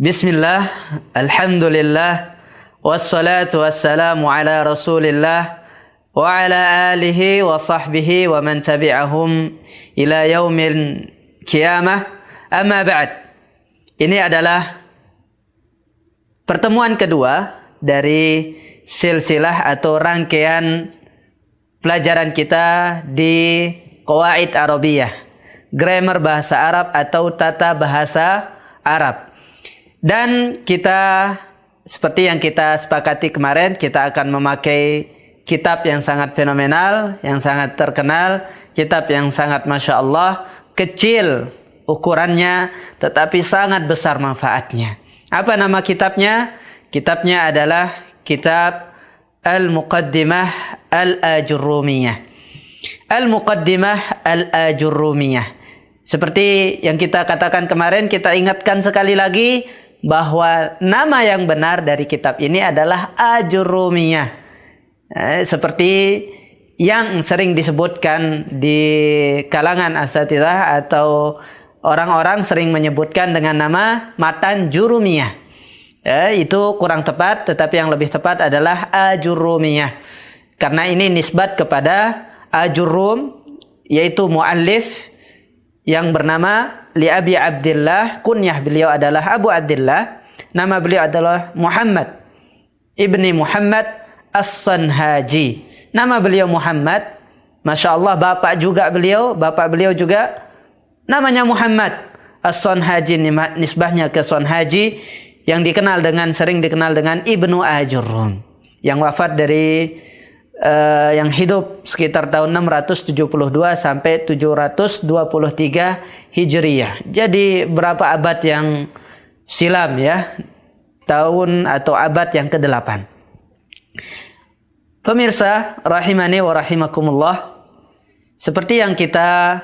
Bismillah, alhamdulillah, wassalatu wassalamu ala rasulillah, wa ala alihi wa sahbihi wa man tabi'ahum ila yaumil qiyamah, amma ba'd. Ini adalah pertemuan kedua dari silsilah atau rangkaian pelajaran kita di Qawaid Arabiyah, grammar bahasa Arab atau tata bahasa Arab. Dan kita, seperti yang kita sepakati kemarin, kita akan memakai kitab yang sangat fenomenal, yang sangat terkenal, kitab yang sangat Masya Allah, kecil ukurannya, tetapi sangat besar manfaatnya. Apa nama kitabnya? Kitabnya adalah kitab Al-Muqaddimah Al-Ajurrumiyah. Al-Muqaddimah Al-Ajurrumiyah. Seperti yang kita katakan kemarin, kita ingatkan sekali lagi, bahwa nama yang benar dari kitab ini adalah Ajurrumiyah. Seperti yang sering disebutkan di kalangan asatidzah atau orang-orang sering menyebutkan dengan nama Matan Jurumiyah. Itu kurang tepat, tetapi yang lebih tepat adalah Ajurrumiyah. Karena ini nisbat kepada Ajurrum, yaitu muallif yang bernama Li Abi Abdillah, kunyah beliau adalah Abu Abdillah, nama beliau adalah Muhammad ibni Muhammad As-Sanhaji. Nama beliau Muhammad, Masya Allah, bapak beliau juga namanya Muhammad As-Sanhaji, nisbahnya ke Sanhaji, yang sering dikenal dengan Ibnu Ajurrum, yang wafat dari yang hidup sekitar tahun 672 sampai 723 Hijriyah. Jadi berapa abad yang silam ya, tahun atau abad yang ke-8. Pemirsa rahimani wa rahimakumullah, seperti yang kita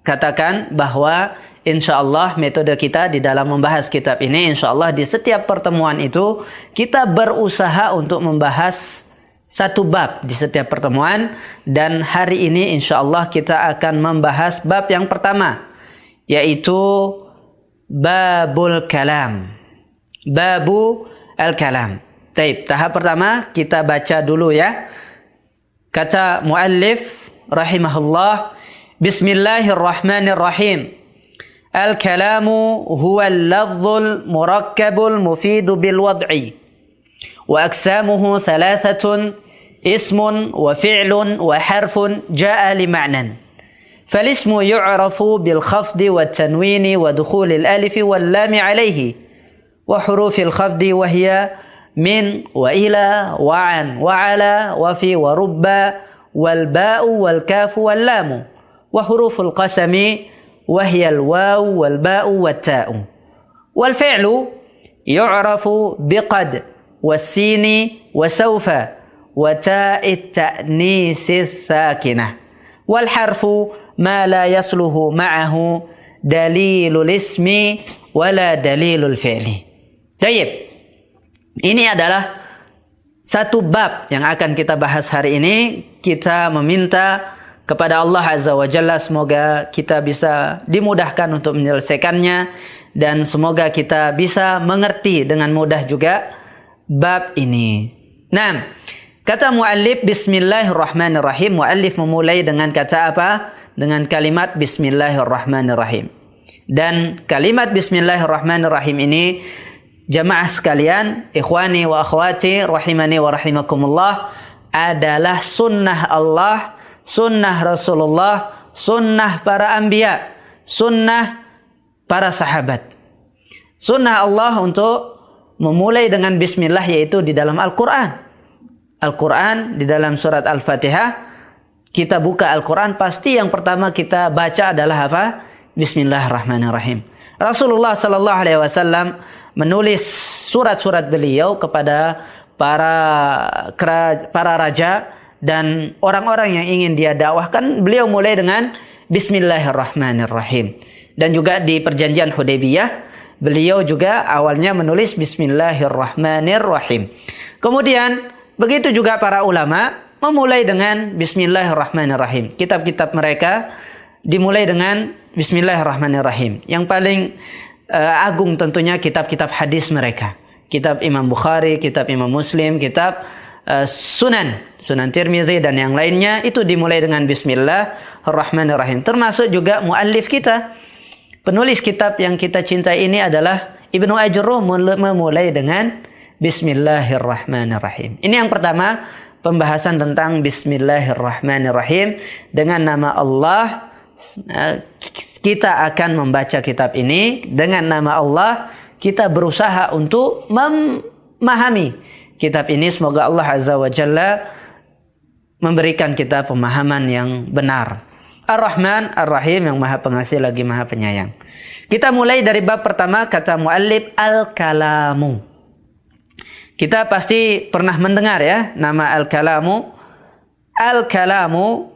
katakan bahwa insyaallah metode kita di dalam membahas kitab ini, insyaallah di setiap pertemuan itu kita berusaha untuk membahas satu bab di setiap pertemuan, dan hari ini insyaallah kita akan membahas bab yang pertama, yaitu babul kalam. Babu al-kalam. Baik, tahap pertama kita baca dulu ya. Kata muallif rahimahullah, Bismillahirrahmanirrahim. Al-kalamu huwa al-lafzul murakkabul mufidu bil wad'i. Wa aksamuhu thalathatun, ismun wa fi'lun wa harfun ja'a li ma'nan. فالاسم يعرف بالخفض والتنوين ودخول الألف واللام عليه وحروف الخفض وهي من وإلى وعن وعلى وفي ورب والباء والكاف واللام وحروف القسم وهي الواو والباء والتاء والفعل يعرف بقد والسين وسوف وتاء التأنيث الساكنة والحرف ما لا يصله معه دليل الاسم ولا دليل الفعل. Baik. Ini adalah satu bab yang akan kita bahas hari ini. Kita meminta kepada Allah Azza wa Jalla semoga kita bisa dimudahkan untuk menyelesaikannya, dan semoga kita bisa mengerti dengan mudah juga bab ini. Nah, kata muallif Bismillahirrahmanirrahim. Muallif memulai dengan kata apa? Dengan kalimat Bismillahirrahmanirrahim. Dan kalimat Bismillahirrahmanirrahim ini, jamaah sekalian, ikhwani wa akhwati rahimani wa rahimakumullah, adalah sunnah Allah, sunnah Rasulullah, sunnah para anbiya, sunnah para sahabat. Sunnah Allah untuk memulai dengan bismillah, yaitu di dalam Al-Quran. Al-Quran di dalam surat Al-Fatihah, kita buka Al-Quran, pasti yang pertama kita baca adalah apa? Bismillahirrahmanirrahim. Rasulullah sallallahu alaihi wasallam menulis surat-surat beliau kepada para raja dan orang-orang yang ingin dia dakwahkan, beliau mulai dengan Bismillahirrahmanirrahim. Dan juga di perjanjian Hudaybiyah, beliau juga awalnya menulis Bismillahirrahmanirrahim. Kemudian begitu juga para ulama memulai dengan Bismillahirrahmanirrahim. Kitab-kitab mereka dimulai dengan Bismillahirrahmanirrahim. Yang paling agung tentunya kitab-kitab hadis mereka. Kitab Imam Bukhari, kitab Imam Muslim, kitab Sunan Tirmidzi dan yang lainnya itu dimulai dengan Bismillahirrahmanirrahim. Termasuk juga muallif kita, penulis kitab yang kita cintai ini adalah Ibnu Ajurruh, memulai dengan Bismillahirrahmanirrahim. Ini yang pertama, pembahasan tentang Bismillahirrahmanirrahim. Dengan nama Allah kita akan membaca kitab ini. Dengan nama Allah kita berusaha untuk memahami kitab ini. Semoga Allah Azza wa Jalla memberikan kita pemahaman yang benar. Ar-Rahman Ar-Rahim, yang maha pengasih lagi maha penyayang. Kita mulai dari bab pertama, kata muallif al-kalamu. Kita pasti pernah mendengar ya nama al-kalamu. Al-kalamu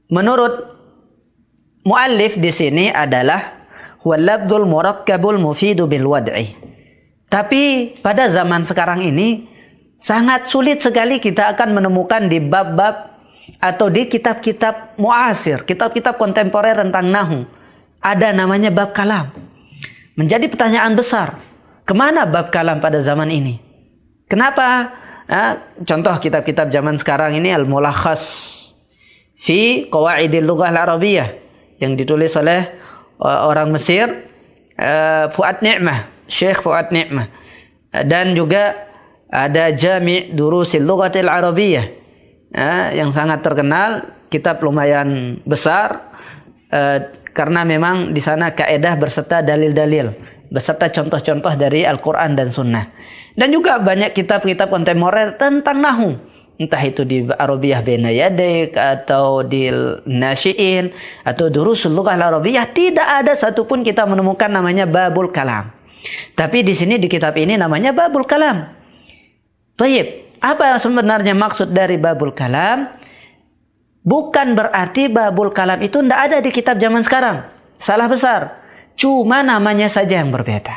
menurut muallif di sini adalah huwal lafdzul murakkabul mufidu bil wad'i. Tapi pada zaman sekarang ini sangat sulit sekali kita akan menemukan di bab-bab atau di kitab-kitab muasir, kitab-kitab kontemporer tentang nahwu, ada namanya bab kalam. Menjadi pertanyaan besar, kemana bab kalam pada zaman ini? Kenapa? Contoh kitab-kitab zaman sekarang ini Al-Mulakhas fi Qawaidil Lughah Al-Arabiyyah yang ditulis oleh orang Mesir, Fuad Ni'mah, Syekh Fuad Ni'mah. Dan juga ada Jami' Durusil Lughatil Arabiyyah yang sangat terkenal, kitab lumayan besar karena memang di sana kaidah berserta dalil-dalil, beserta contoh-contoh dari Al-Quran dan Sunnah. Dan juga banyak kitab-kitab kontemporer tentang nahwu, entah itu di Arabiyah Baina Yadik atau di Nasyi'in atau Durusul Lughah Al-Arabiyyah. Tidak ada satupun kita menemukan namanya babul kalam. Tapi di sini di kitab ini namanya babul kalam. Thayyib, apa yang sebenarnya maksud dari babul kalam? Bukan berarti babul kalam itu tidak ada di kitab zaman sekarang. Salah besar. Cuma namanya saja yang berbeda.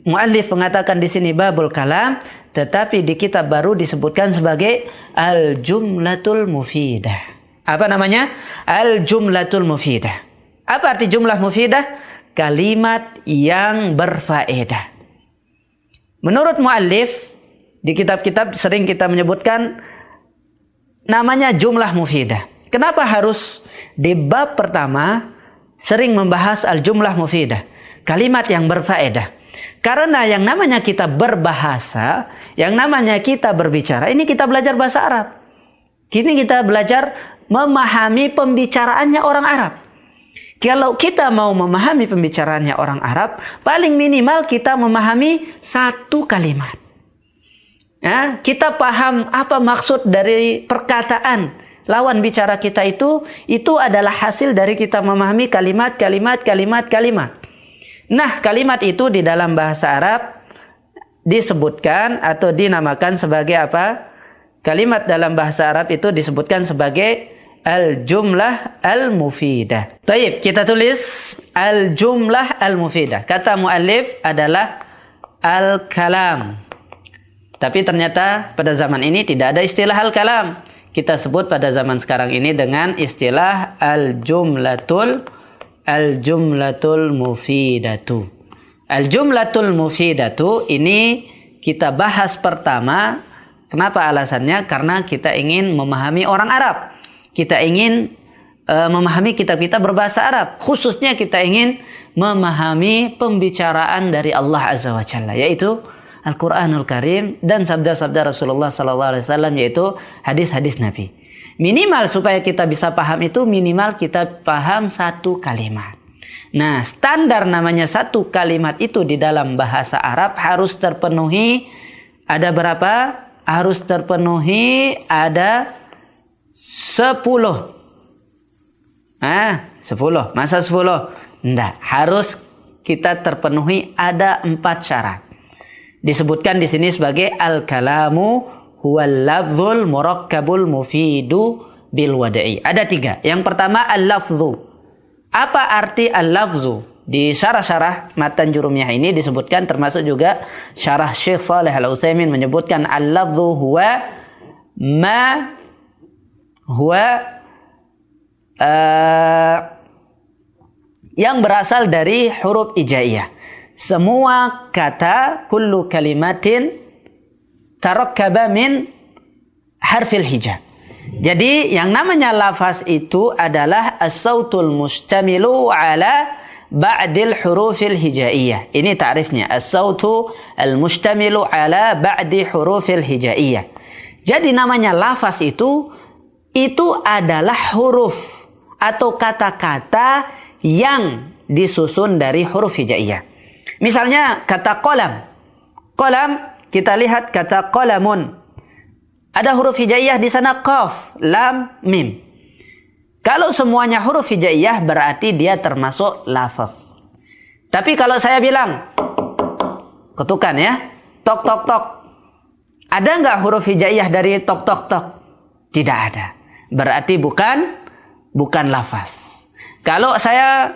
Muallif mengatakan di sini babul kalam, tetapi di kitab baru disebutkan sebagai al-jumlatul mufidah. Apa namanya? Al-jumlatul mufidah. Apa arti jumlah mufidah? Kalimat yang berfaedah. Menurut muallif, di kitab-kitab sering kita menyebutkan namanya jumlah mufidah. Kenapa harus di bab pertama sering membahas al-jumlah mufidah, kalimat yang berfaedah? Karena yang namanya kita berbahasa, yang namanya kita berbicara, ini kita belajar bahasa Arab. Kini kita belajar memahami pembicaraannya orang Arab. Kalau kita mau memahami pembicaraannya orang Arab, paling minimal kita memahami satu kalimat. Ya, kita paham apa maksud dari perkataan lawan bicara kita itu adalah hasil dari kita memahami kalimat. Nah, kalimat itu di dalam bahasa Arab disebutkan atau dinamakan sebagai apa? Kalimat dalam bahasa Arab itu disebutkan sebagai al-jumlah al-mufidah. Baik, kita tulis al-jumlah al-mufidah. Kata muallif adalah al-kalam. Tapi ternyata pada zaman ini tidak ada istilah al-kalam. Kita sebut pada zaman sekarang ini dengan istilah al-jumlatul mufidatu. Al-jumlatul mufidatu ini kita bahas pertama. Kenapa alasannya? Karena kita ingin memahami orang Arab. Kita ingin memahami kitab-kitab berbahasa Arab. Khususnya kita ingin memahami pembicaraan dari Allah Azza wa Jalla, yaitu Al-Quranul Karim dan sabda-sabda Rasulullah SAW, yaitu hadis-hadis Nabi. Minimal supaya kita bisa paham itu, minimal kita paham satu kalimat. Nah, standar namanya satu kalimat itu di dalam bahasa Arab harus terpenuhi. Ada berapa? Harus terpenuhi ada 10. 10. Masa 10? Tidak. Harus kita terpenuhi ada 4 syarat. Disebutkan di sini sebagai al-kalamu huwal lafzul murakkabul mufidu bil wad'i. Ada 3. Yang pertama al-lafzu. Apa arti al-lafzu? Di syarah-syarah matan Jurumiyah ini disebutkan, termasuk juga syarah Syekh Shalih Al-Utsaimin menyebutkan al-lafzu huwa ma huwa yang berasal dari huruf hijaiyah. Semua kata, kullu kalimatin tarakkaba min harfil hija. Jadi yang namanya lafaz itu adalah as-sautul mustamilu ala ba'dil hurufil hijaiyah. Ini ta'rifnya, as-sautu al-mustamilu ala ba'di hurufil hijaiyah. Jadi namanya lafaz itu adalah huruf atau kata-kata yang disusun dari huruf hijaiyah. Misalnya kata qalam. Qalam, kita lihat kata qalamun. Ada huruf hijaiyah di sana, qaf, lam, mim. Kalau semuanya huruf hijaiyah berarti dia termasuk lafaz. Tapi kalau saya bilang ketukan ya, tok tok tok. Ada nggak huruf hijaiyah dari tok tok tok? Tidak ada. Berarti bukan lafaz. Kalau saya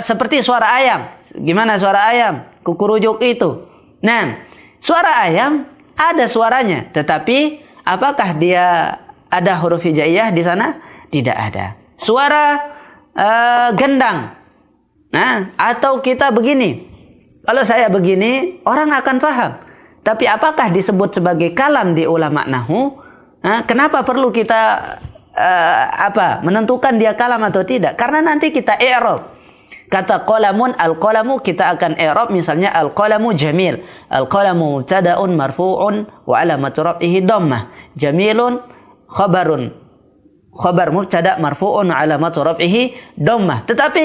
seperti suara ayam, gimana suara ayam? Kukurujuk itu. Nah, suara ayam ada suaranya, tetapi apakah dia ada huruf hijaiyah di sana? Tidak ada. Suara gendang. Nah, atau kita begini. Kalau saya begini, orang akan paham. Tapi apakah disebut sebagai kalam di ulama nahwu? Nah, kenapa perlu kita menentukan dia kalam atau tidak? Karena nanti kita i'rab. Kata qalamun, al-qalamu kita akan i'rab misalnya al-qalamu jamil. Al-qalamu mubtada'un marfu'un wa alamatu raf'ihi dhammah. Jamilun khabar mubtada' marfu'un wa alamatu raf'ihi dhammah. Tetapi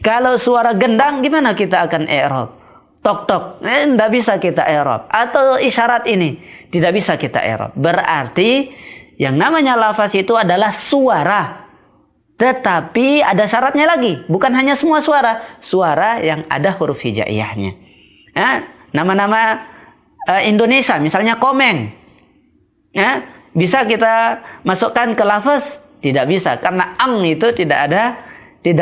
kalau suara gendang gimana kita akan i'rab? Tok tok, tidak bisa kita i'rab. Atau isyarat ini tidak bisa kita i'rab. Berarti yang namanya lafaz itu adalah suara. Tetapi ada syaratnya lagi. Bukan hanya semua suara. Suara yang ada huruf hijaiyahnya. Nama-nama Indonesia. Misalnya komeng. Bisa kita masukkan ke lafaz? Tidak bisa. Karena ang itu tidak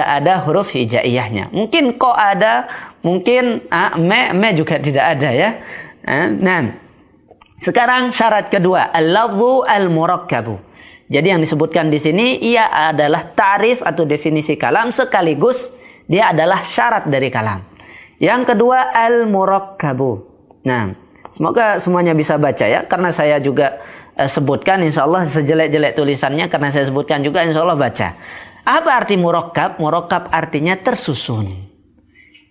ada huruf hijaiyahnya. Mungkin ko ada. Mungkin me juga tidak ada ya. Nah, sekarang syarat kedua. Al-lafzu al-murakkabu. Jadi yang disebutkan di sini ia adalah ta'rif atau definisi kalam sekaligus dia adalah syarat dari kalam. Yang kedua al-murakkabu. Nah, semoga semuanya bisa baca ya karena saya juga sebutkan insyaallah sejelek-jelek tulisannya karena saya sebutkan juga insyaallah baca. Apa arti murakkab? Murakkab artinya tersusun.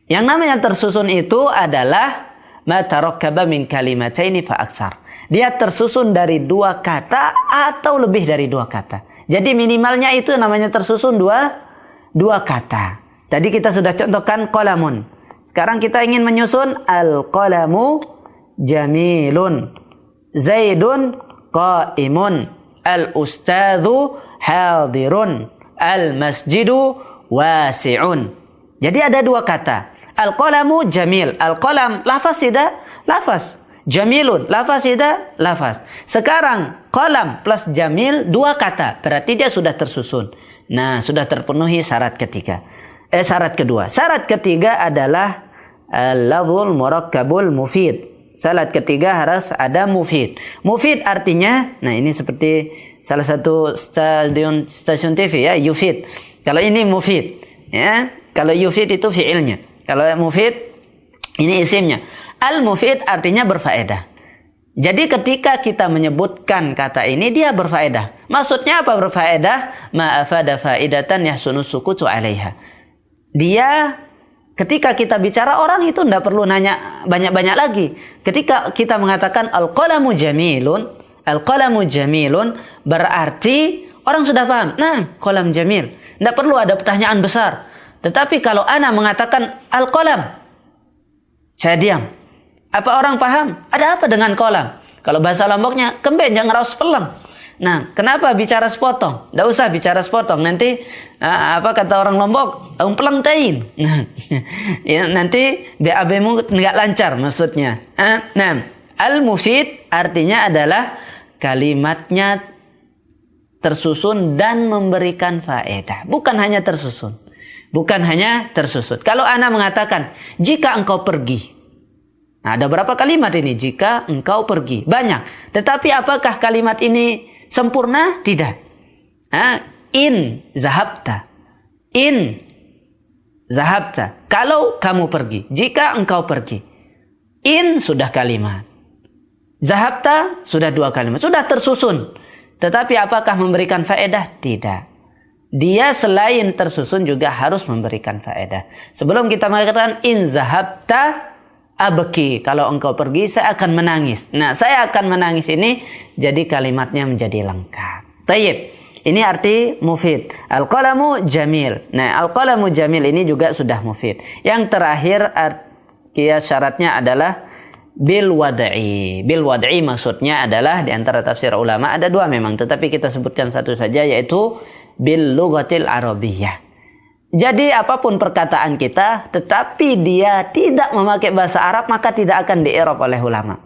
Yang namanya tersusun itu adalah ma tarakkaba min kalimataini fa aktsar. Dia tersusun dari dua kata atau lebih dari dua kata. Jadi minimalnya itu namanya tersusun dua kata. Tadi kita sudah contohkan qalamun. Sekarang kita ingin menyusun al-qalamu jamilun. Zaidun qaimun. Al-ustadzu hadirun. Al-masjidu wasi'un. Jadi ada dua kata. Al-qalamu jamil. Al-qalam lafaz tidak? Lafaz. Jamilun, lafaz tidak? Lafaz. Sekarang, qalam plus jamil, dua kata. Berarti dia sudah tersusun. Nah, sudah terpenuhi syarat ketiga. Syarat kedua. Syarat ketiga adalah lafzul murakkabul mufid. Syarat ketiga harus ada mufid. Mufid artinya, nah ini seperti salah satu stasiun TV ya, yufid. Kalau ini mufid. Ya, kalau yufid itu fiilnya. Kalau mufid, ini isimnya. Al-mufid artinya berfaedah. Jadi ketika kita menyebutkan kata ini dia berfaedah. Maksudnya apa berfaedah? Ma'afada faidatan yahsunu sukutu 'alaiha. Dia ketika kita bicara orang itu tidak perlu nanya banyak-banyak lagi. Ketika kita mengatakan al-qalamu jamilun berarti orang sudah paham. Nah, qalam jamil. Tidak perlu ada pertanyaan besar. Tetapi kalau ana mengatakan al-qalam, saya diam. Apa orang paham? Ada apa dengan kolam? Kalau bahasa Lomboknya, kemben jangan raus peleng. Nah, kenapa bicara sepotong? Tidak usah bicara sepotong. Nanti, apa kata orang Lombok? Peleng tain. Nah, ya, nanti BAB-mu nggak lancar maksudnya. Nah, al-mufid artinya adalah kalimatnya tersusun dan memberikan faedah. Bukan hanya tersusun. Kalau ana mengatakan, jika engkau pergi. Nah, ada berapa kalimat ini? Jika engkau pergi. Banyak. Tetapi apakah kalimat ini sempurna? Tidak. In zahabta. In Zahabta, kalau kamu pergi, jika engkau pergi. In sudah kalimat. Zahabta sudah 2 kalimat, sudah tersusun. Tetapi apakah memberikan faedah? Tidak. Dia selain tersusun juga harus memberikan faedah. Sebelum kita mengatakan in zahabta abki, kalau engkau pergi saya akan menangis. Nah, saya akan menangis ini jadi kalimatnya menjadi lengkap. Tayyib. Ini arti mufid. Al-qalamu jamil. Nah, al-qalamu jamil ini juga sudah mufid. Yang terakhir syaratnya adalah bil wad'i. Bil wad'i maksudnya adalah di antara tafsir ulama ada 2 memang, tetapi kita sebutkan satu saja, yaitu bil lughatil arabiyyah. Jadi apapun perkataan kita tetapi dia tidak memakai bahasa Arab, maka tidak akan di-i'rab oleh ulama.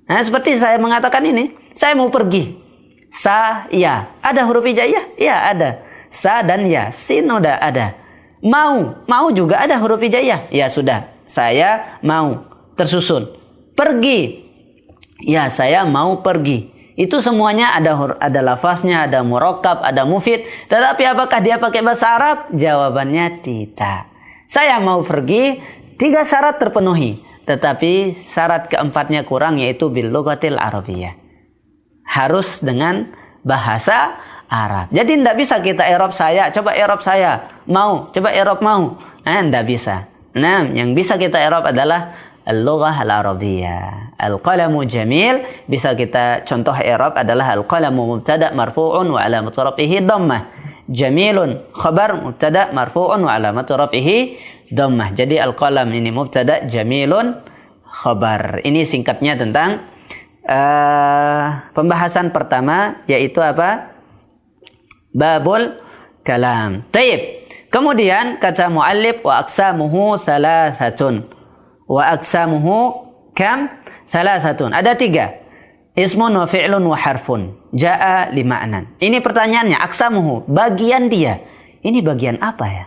Nah, seperti saya mengatakan ini, saya mau pergi. Saya, ada huruf hijaiyah? Ya, ada. Sa dan ya, sin udah ada. Mau juga ada huruf hijaiyah? Ya sudah, saya mau, tersusun. Pergi, ya saya mau pergi. Itu semuanya ada lafaznya, ada murakkab, ada mufid. Tetapi apakah dia pakai bahasa Arab? Jawabannya tidak. Saya mau pergi, 3 syarat terpenuhi. Tetapi syarat keempatnya kurang, yaitu bil lughatil arabiyyah. Harus dengan bahasa Arab. Jadi tidak bisa kita i'rab saya, coba i'rab saya, mau, coba i'rab mau. Nah, tidak bisa. Nah, yang bisa kita i'rab adalah al-lughah al-arabiyyah. Al-qalamu jamil, bisa kita contoh i'rab adalah al-qalamu mubtada' marfu'un wa alamatu raf'ihi dhammah. Jamilun khabar mubtada' marfu'un wa alamatu raf'ihi dhammah. Jadi al-qalam ini mubtada', jamilun khabar. Ini singkatnya tentang pembahasan pertama, yaitu apa? Babul kalam. Taib. Kemudian kata muallif wa aqsamuhu thalathatun. Wa aqsamuhu kam? Thalathatun. Ada 3. Ismun wa fi'lun wa harfun. Ja'a li ma'nan. Ini pertanyaannya, aqsamuhu, bagian dia. Ini bagian apa ya?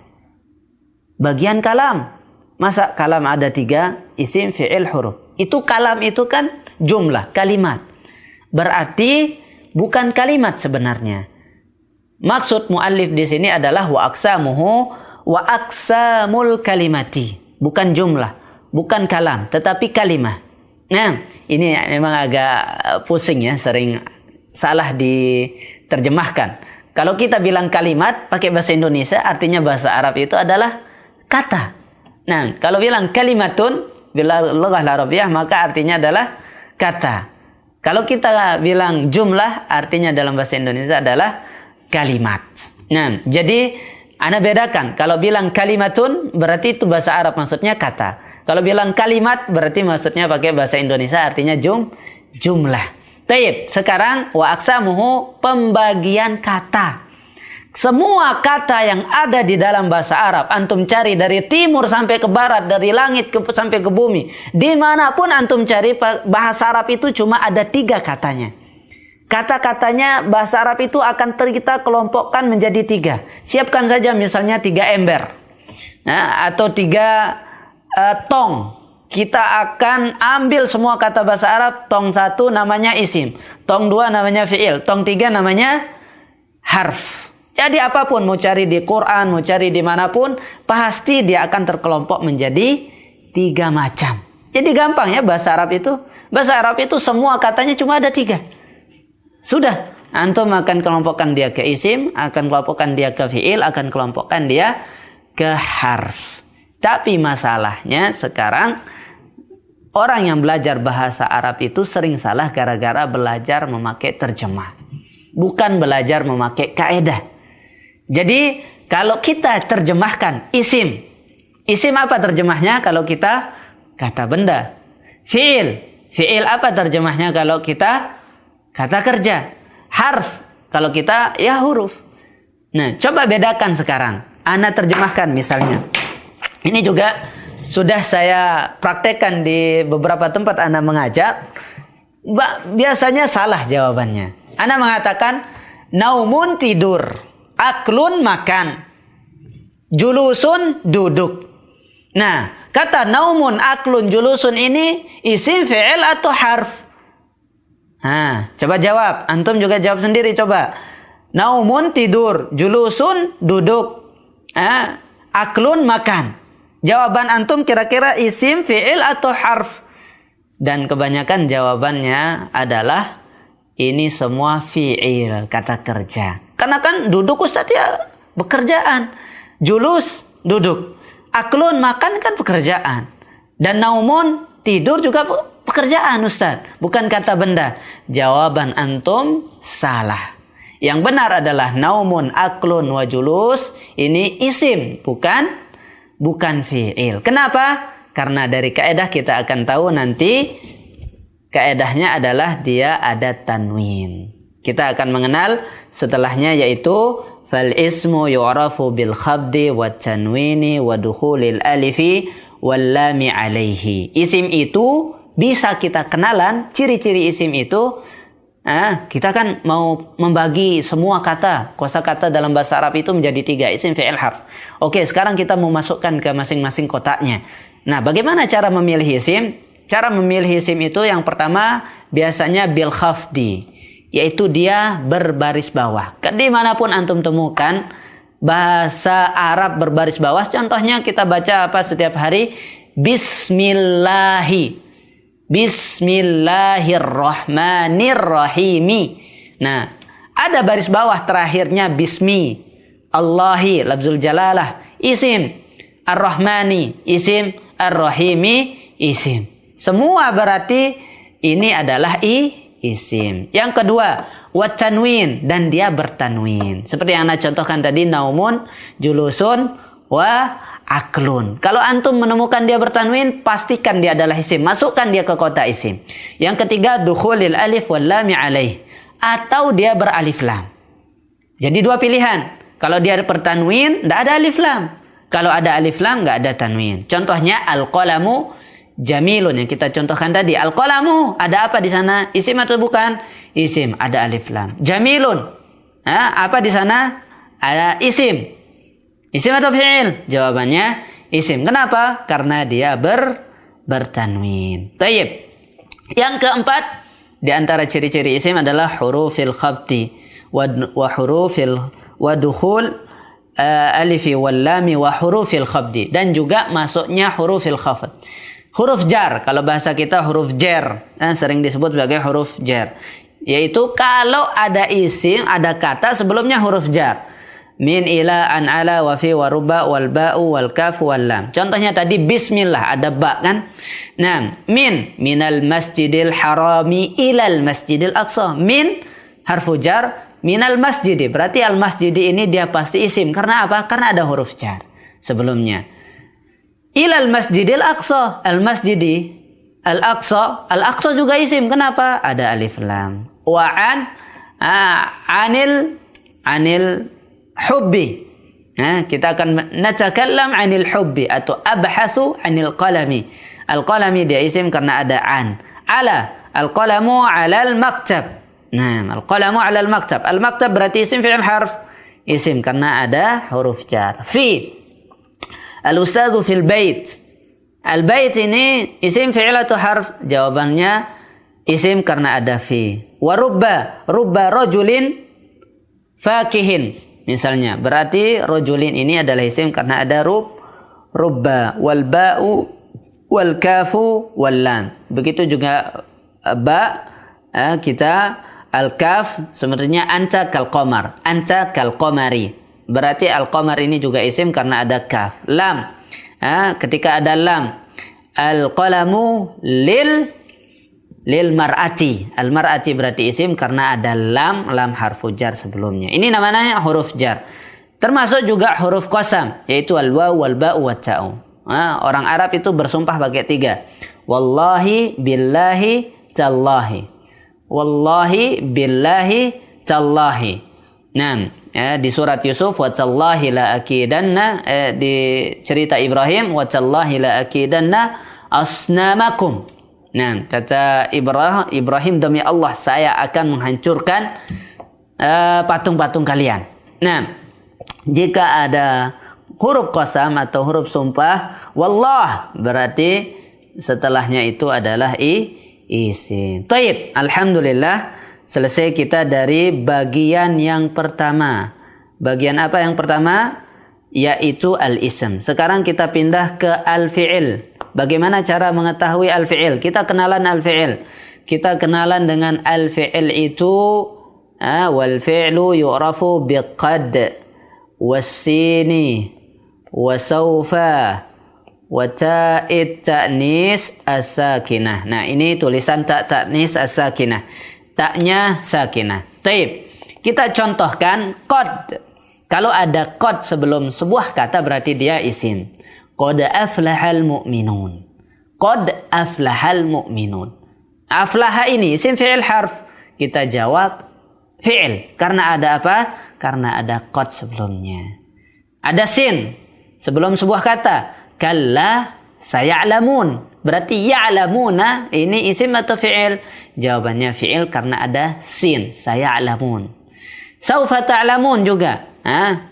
Bagian kalam. Masa kalam ada 3? Isim, fi'il, huruf. Itu kalam itu kan jumlah, kalimat. Berarti bukan kalimat sebenarnya. Maksud muallif di sini adalah wa aqsamuhu wa aqsamul kalimati. Bukan jumlah, bukan kalam, tetapi kalimah. Nah, ini memang agak pusing ya, sering salah diterjemahkan. Kalau kita bilang kalimat pakai bahasa Indonesia, artinya bahasa Arab itu adalah kata. Nah, kalau bilang kalimatun bila lughah Arabiyyah, maka artinya adalah kata. Kalau kita bilang jumlah, artinya dalam bahasa Indonesia adalah kalimat. Nah, jadi ana bedakan. Kalau bilang kalimatun, berarti itu bahasa Arab, maksudnya kata. Kalau bilang kalimat, berarti maksudnya pakai bahasa Indonesia, artinya jumlah. Taib. Sekarang wa aqsamuhu, pembagian kata. Semua kata yang ada di dalam bahasa Arab, antum cari dari timur sampai ke barat, dari langit sampai ke bumi, dimanapun antum cari, bahasa Arab itu cuma ada 3 katanya. Kata-katanya bahasa Arab itu akan kita kelompokkan menjadi 3. Siapkan saja misalnya 3 ember, nah, atau 3 tong. Kita akan ambil semua kata bahasa Arab. Tong 1 namanya isim, tong 2 namanya fi'il, tong 3 namanya harf. Jadi apapun, mau cari di Quran, mau cari dimanapun, pasti dia akan terkelompok menjadi 3 macam. Jadi gampang ya bahasa Arab itu. Bahasa Arab itu semua katanya cuma ada 3. Sudah, antum akan kelompokkan dia ke isim, akan kelompokkan dia ke fi'il, akan kelompokkan dia ke harf. Tapi masalahnya sekarang, orang yang belajar bahasa Arab itu sering salah gara-gara belajar memakai terjemah. Bukan belajar memakai kaedah. Jadi kalau kita terjemahkan isim. Isim apa terjemahnya kalau kita kata benda? Fi'il. Fi'il apa terjemahnya kalau kita kata kerja? Harf. Kalau kita ya huruf. Nah, coba bedakan sekarang. Ana terjemahkan misalnya. Ini juga sudah saya praktekkan di beberapa tempat ana mengajak. Biasanya salah jawabannya. Ana mengatakan naumun tidur. Aklun makan, julusun duduk. Nah, kata naumun, aklun, julusun ini isim, fi'il atau harf? Nah, coba jawab. Antum juga jawab sendiri coba. Naumun tidur, julusun duduk, aklun makan. Jawaban antum kira-kira isim, fi'il atau harf? Dan kebanyakan jawabannya adalah ini semua fi'il, kata kerja. Karena kan duduk Ustaz ya pekerjaan. Julus duduk. Aklun makan kan pekerjaan. Dan naumun tidur juga pekerjaan Ustaz. Bukan kata benda. Jawaban antum salah. Yang benar adalah naumun, aklun, wa julus. Ini isim, bukan fi'il. Kenapa? Karena dari kaidah kita akan tahu nanti. Kaidahnya adalah dia ada tanwin. Kita akan mengenal setelahnya yaitu fal ismu yu'rafu bil khabdi wat tanwini wa dukhulil alifi wal lami alaihi. Isim itu bisa kita kenalan, ciri-ciri isim itu. Kita kan mau membagi semua kata, kosakata dalam bahasa Arab itu menjadi 3, isim, fi'il, harf. Oke, sekarang kita mau masukkan ke masing-masing kotaknya. Nah, bagaimana cara memilih isim? Cara memilih isim itu yang pertama biasanya bil khafdi, yaitu dia berbaris bawah. Dimanapun antum temukan bahasa Arab berbaris bawah, contohnya kita baca apa setiap hari? Bismillahirrahmanirrahimi. Nah, ada baris bawah terakhirnya bismi. Allahi, lafzul jalalah, isim. Ar-Rahmani, isim. Ar-Rahimi, isim. Semua berarti ini adalah isim. Yang kedua, wat tanwin, dan dia bertanwin. Seperti yang Anda contohkan tadi, naumun, julusun, wa aklun. Kalau antum menemukan dia bertanwin, pastikan dia adalah isim. Masukkan dia ke kotak isim. Yang ketiga, dukhulil alif wal lami alaih. Atau dia beralif lam. Jadi 2 pilihan. Kalau dia bertanwin, tidak ada alif lam. Kalau ada alif lam, nggak ada tanwin. Contohnya, al-qalamu jamilun. Yang kita contohkan tadi. Al-qalamu, ada apa di sana? Isim atau bukan? Isim, ada alif lam. Jamilun. Apa di sana? Ada isim. Isim atau fi'il? Jawabannya isim. Kenapa? Karena dia bertanwin. Tayyib. Yang keempat, di antara ciri-ciri isim adalah hurufil khabti wa hurufil wa dukhul alifi wal lami wa hurufil khabdi, dan juga masuknya hurufil khafd. Huruf jar, kalau bahasa kita huruf jar, sering disebut sebagai huruf jar. Yaitu kalau ada isim, ada kata sebelumnya huruf jar. Min, ila, an, ala, wa fi, wa ruba, wal ba'u, wal kaf, wal lam. Contohnya tadi bismillah, ada ba kan? Nah, minal masjidil harami ilal masjidil aqsa. Min, harfu jar, minal masjidi. Berarti al masjidi ini dia pasti isim. Karena apa? Karena ada huruf jar sebelumnya. Ilal masjidil aqsa. Al masjidi, al aqsa. Al aqsa juga isim. Kenapa? Ada alif lam. Wa an, anil hubbi. Kita akan natakallam anil hubbi atau abhasu anil qalami. Al-qalami dia isim karena ada an. Ala, al-qalamu ala al-maktab. Nah, al-qalamu ala al-maktab. Al-maktab berarti isim, fi'il, harf. Isim karena ada huruf jar. Fi, al-ustadzu fil bait. Al-bait ini isim, fi'il atau harf? Jawabannya isim karena ada fi. Wa rubba rajulin fakihin. Misalnya, berarti rojulin ini adalah isim karena ada rubba, wal ba'u, wal kafu, wal lam. Begitu juga ba, kita al-kaf, sebenarnya anta kal qamar, anta kal qamari. Berarti al-qamar ini juga isim karena ada kaf. Lam, ketika ada lam, al-qalamu lil mar'ati. Al-mar'ati berarti isim karena ada lam harfu jar sebelumnya. Ini namanya huruf jar. Termasuk juga huruf qasam, yaitu al-waw, wal ba'u, wat ta'u. Orang Arab itu bersumpah pakai 3. Wallahi, billahi, tallahi. Wallahi, billahi, tallahi. Nah, di surat Yusuf, wa tallahi la akidanna, di cerita Ibrahim, wa tallahi la akidanna asnamakum. Nah, kata Ibrahim, demi Allah saya akan menghancurkan patung-patung kalian. Nah, jika ada huruf qasam atau huruf sumpah, wallah, berarti setelahnya itu adalah isim. Taib, alhamdulillah selesai kita dari bagian yang pertama. Bagian apa yang pertama? yaitu al-ism. Sekarang kita pindah ke al-fi'il. Bagaimana cara mengetahui al-fi'il? Kita kenalan al-fi'il. Kita kenalan dengan al-fi'il itu wal fi'lu yu'rafu biqad was-sini wa sawfa wa ta'id ta'nis as-sakinah. Nah, ini tulisan ta'nis as-sakinah. Ta'nya sakinah. Taib. Kita contohkan qad. Kalau ada qad sebelum sebuah kata berarti dia isim. Qad aflahal mu'minun. Qad aflahal mu'minun. Aflaha ini isim fi'il harf. Kita jawab fi'il. Karena ada apa? Karena ada qad sebelumnya. Ada sin sebelum sebuah kata. Kalla saya'lamun. Berarti ya'lamuna ini isim atau fi'il? Jawabannya fi'il karena ada sin. Saya'lamun. Saufa ta'lamun juga.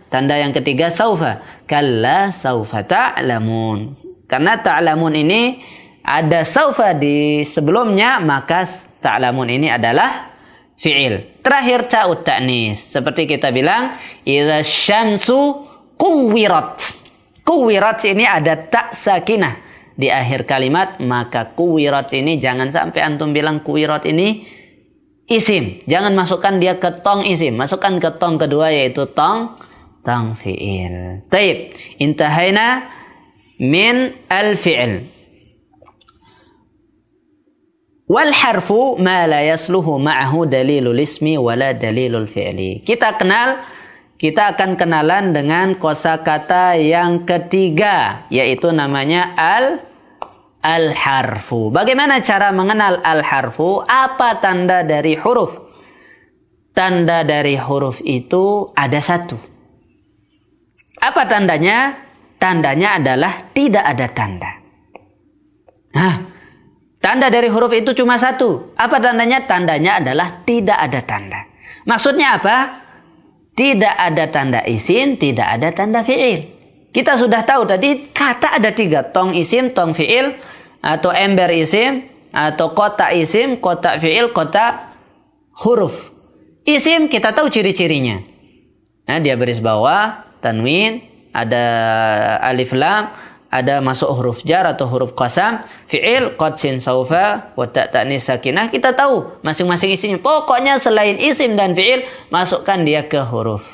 Tanda yang ketiga saufa. Kalla saufa ta'lamun. Karena ta'lamun ini ada saufa di sebelumnya, maka ta'lamun ini adalah fi'il. Terakhir ta'ud ta'nis. Seperti kita bilang, idza syamsu kuwirat. Kuwirat ini ada tak sakinah di akhir kalimat, maka kuwirat ini jangan sampai antum bilang kuwirat ini isim. Jangan masukkan dia ke tong isim. Masukkan ke tong kedua yaitu tong fi'il. Taib. Intahaina min al-fi'il. Wal harfu ma la yasluhu ma'ahu dalilul ismi wala dalilul fi'li. Kita akan kenalan dengan kosakata yang ketiga, yaitu namanya al-harfu. Bagaimana cara mengenal al-harfu? Apa tanda dari huruf? Tanda dari huruf itu ada satu. Apa tandanya? Tandanya adalah tidak ada tanda. Tanda dari huruf itu cuma satu. Apa tandanya? Tandanya adalah tidak ada tanda. Maksudnya apa? Tidak ada tanda isim, tidak ada tanda fi'il. Kita sudah tahu tadi kata ada tiga. Tong isim, tong fi'il, atau ember isim, atau kotak isim, kotak fi'il, kotak huruf. Isim kita tahu ciri-cirinya. Dia baris bawah, tanwin, ada alif lam, ada masuk huruf jar atau huruf qasam. Fi'il, qad, sin, saufa, wa ta' ta'nis sakinah. Kita tahu masing-masing isinya. Pokoknya selain isim dan fi'il, masukkan dia ke huruf.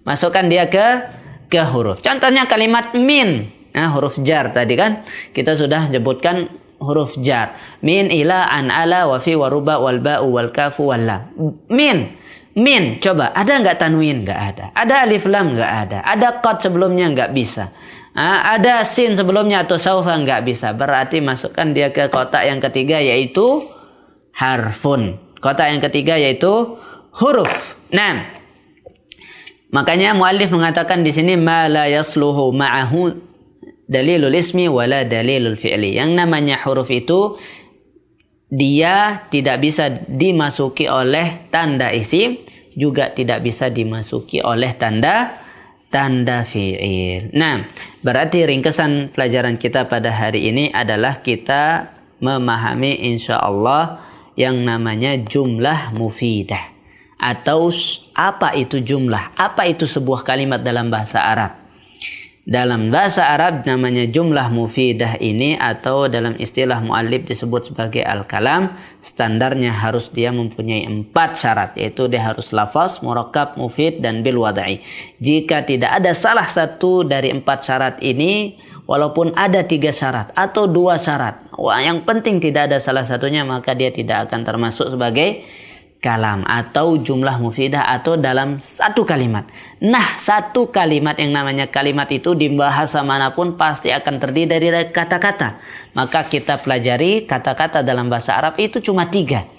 Masukkan dia ke huruf. Contohnya kalimat min. Huruf jar tadi kan. Kita sudah sebutkan huruf jar. Min, ila, an, ala, wa fi, wa ruba, wal ba'u, wal kafu, wal lam. Min. Coba, ada nggak tanwin? Nggak ada. Ada alif lam? Nggak ada. Ada qad sebelumnya? Nggak bisa. Ada sin sebelumnya atau saufa? Nggak bisa. Berarti masukkan dia ke kotak yang ketiga yaitu harfun. Kotak yang ketiga yaitu huruf. Nah, makanya muallif mengatakan di sini ma la yasluhu ma'ahu dalilul ismi wala dalilul fi'li. Yang namanya huruf itu dia tidak bisa dimasuki oleh tanda isim, juga tidak bisa dimasuki oleh tanda fi'il. Nah, berarti ringkesan pelajaran kita pada hari ini adalah kita memahami insyaallah yang namanya jumlah mufidah. Atau apa itu jumlah? Apa itu sebuah kalimat dalam bahasa Arab? Dalam bahasa Arab namanya jumlah mufidah ini, atau dalam istilah muallif disebut sebagai al-kalam. Standarnya harus dia mempunyai 4 syarat, yaitu dia harus lafaz, murakkab, mufid, dan bil wada'i. Jika tidak ada salah satu dari 4 syarat ini, walaupun ada 3 syarat atau 2 syarat, yang penting tidak ada salah satunya, maka dia tidak akan termasuk sebagai kalam atau jumlah mufidah atau dalam satu kalimat. Nah, satu kalimat yang namanya kalimat itu di bahasa manapun pasti akan terdiri dari kata-kata. Maka kita pelajari kata-kata dalam bahasa Arab itu cuma 3.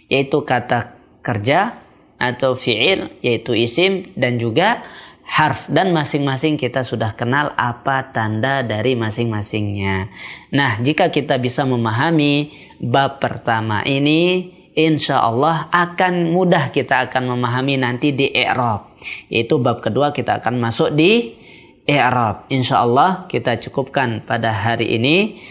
Yaitu kata kerja atau fi'il, yaitu isim, dan juga harf. Dan masing-masing kita sudah kenal apa tanda dari masing-masingnya. Nah, jika kita bisa memahami bab pertama ini, insya Allah akan mudah kita akan memahami nanti di i'rab. Yaitu bab kedua kita akan masuk di i'rab. Insya Allah kita cukupkan pada hari ini.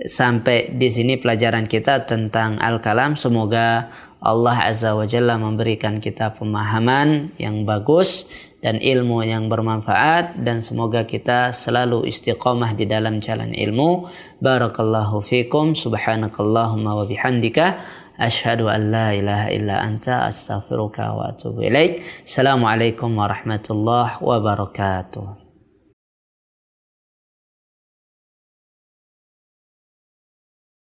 Sampai di sini pelajaran kita tentang al-kalam. Semoga Allah Azza wa Jalla memberikan kita pemahaman yang bagus dan ilmu yang bermanfaat, dan semoga kita selalu istiqomah di dalam jalan ilmu. Barakallahu fikum, subhanakallahumma wa bihamdika, asyhadu an la ilaha illa anta, astaghfiruka wa atubu ilaik. Assalamualaikum warahmatullahi wabarakatuh.